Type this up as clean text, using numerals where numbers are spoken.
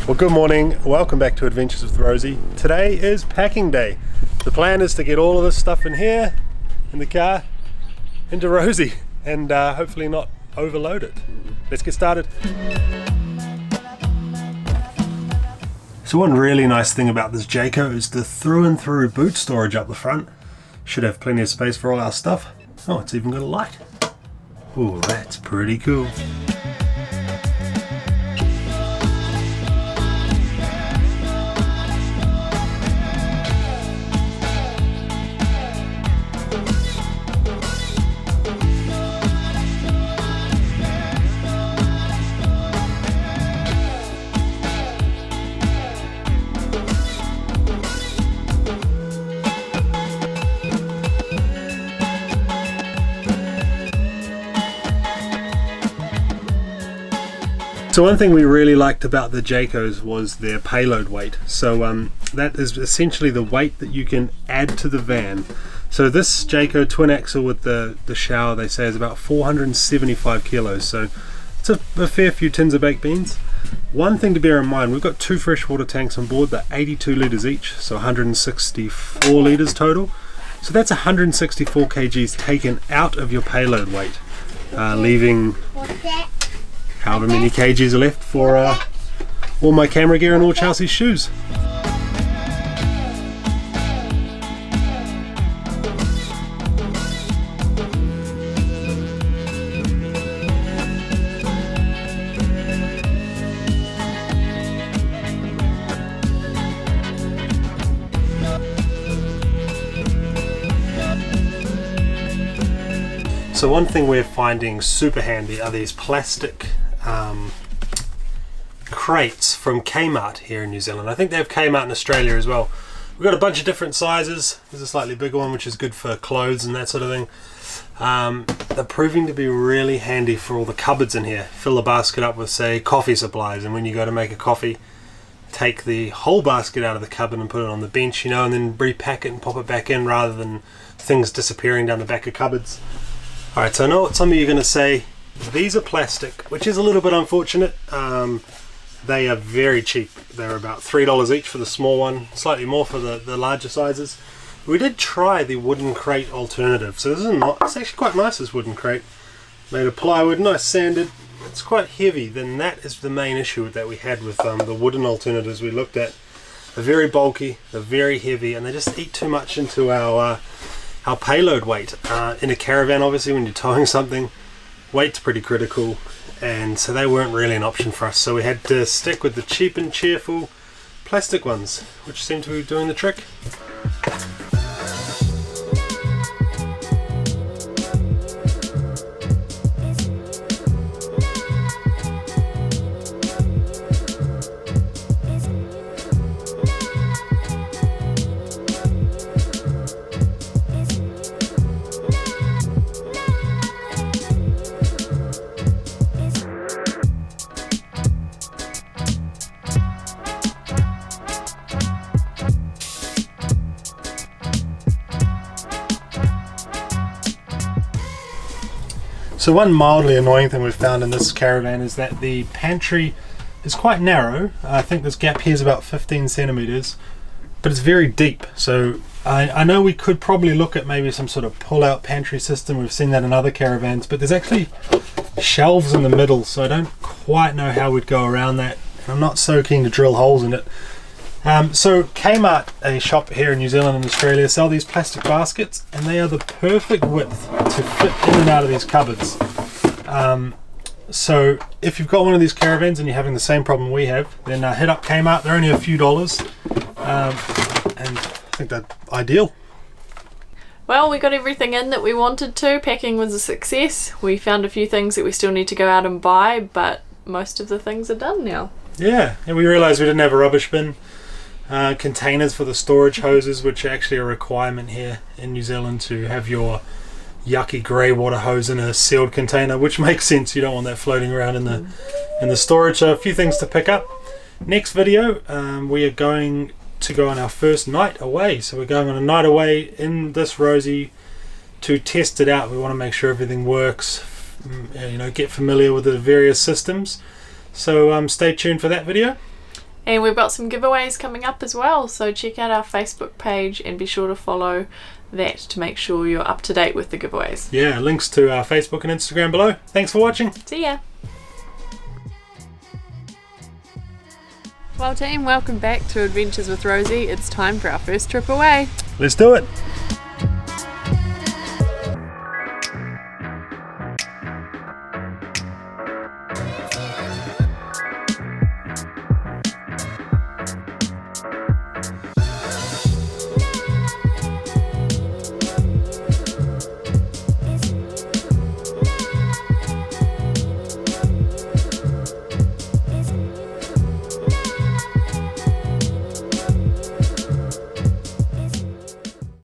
Well, good morning. Welcome back to Adventures with Rosie. Today is packing day. The plan is to get all of this stuff in here, in the car, into Rosie, and hopefully not overload it. Let's get started. So one really nice thing about this Jayco is the through and through boot storage up the front. Should have plenty of space for all our stuff. Oh, it's even got a light. Ooh, that's pretty cool. So one thing we really liked about the Jaycos was their payload weight. So that is essentially the weight that you can add to the van. So this Jayco twin axle with the shower, they say, is about 475 kilos. So it's a fair few tins of baked beans. One thing to bear in mind, we've got two freshwater tanks on board. They're 82 litres each, so 164 litres total. So that's 164 kgs taken out of your payload weight, leaving however many kgs are left for all my camera gear and all Chelsea's shoes. So one thing we're finding super handy are these plastic crates from Kmart here in New Zealand. I think they have Kmart in Australia as well. We've got a bunch of different sizes. There's a slightly bigger one which is good for clothes and that sort of thing. They're proving to be really handy for all the cupboards in here. Fill the basket up with, say, coffee supplies, and when you go to make a coffee, take the whole basket out of the cupboard and put it on the bench, you know, and then repack it and pop it back in rather than things disappearing down the back of cupboards. Alright, so I know what some of you are going to say. These are plastic, which is a little bit unfortunate. They are very cheap. They're about $3 each for the small one, slightly more for the larger sizes. We did try the wooden crate alternative. So this is not, it's actually quite nice, this wooden crate. Made of plywood, nice sanded. It's quite heavy. Then that is the main issue that we had with the wooden alternatives we looked at. They're very bulky, they're very heavy, and they just eat too much into our payload weight. In a caravan, obviously, when you're towing something, weight's pretty critical, and so they weren't really an option for us, so we had to stick with the cheap and cheerful plastic ones, which seem to be doing the trick. So one mildly annoying thing we've found in this caravan is that the pantry is quite narrow. I think this gap here is about 15 centimeters, but it's very deep. So I know we could probably look at maybe some sort of pull-out pantry system. We've seen that in other caravans, but there's actually shelves in the middle, so I don't quite know how we'd go around that. And I'm not so keen to drill holes in it. So Kmart, a shop here in New Zealand and Australia, sell these plastic baskets, and they are the perfect width to fit in and out of these cupboards. So if you've got one of these caravans and you're having the same problem we have, then hit up Kmart. They're only a few dollars, and I think they're ideal. Well, we got everything in that we wanted to. Packing was a success. We found a few things that we still need to go out and buy, but most of the things are done now. Yeah, and we realised we didn't have a rubbish bin. Containers for the storage hoses, which are actually a requirement here in New Zealand to have your yucky grey water hose in a sealed container, which makes sense. You don't want that floating around in the storage. So a few things to pick up. Next video, we are going to go on our first night away. So we're going on a night away in this Rosy to test it out. We want to make sure everything works, you know, get familiar with the various systems. So stay tuned for that video. And we've got some giveaways coming up as well, so check out our Facebook page and be sure to follow that to make sure you're up to date with the giveaways. Yeah, links to our Facebook and Instagram below. Thanks for watching. See ya. Well team, welcome back to Adventures with Rosie. It's time for our first trip away. Let's do it.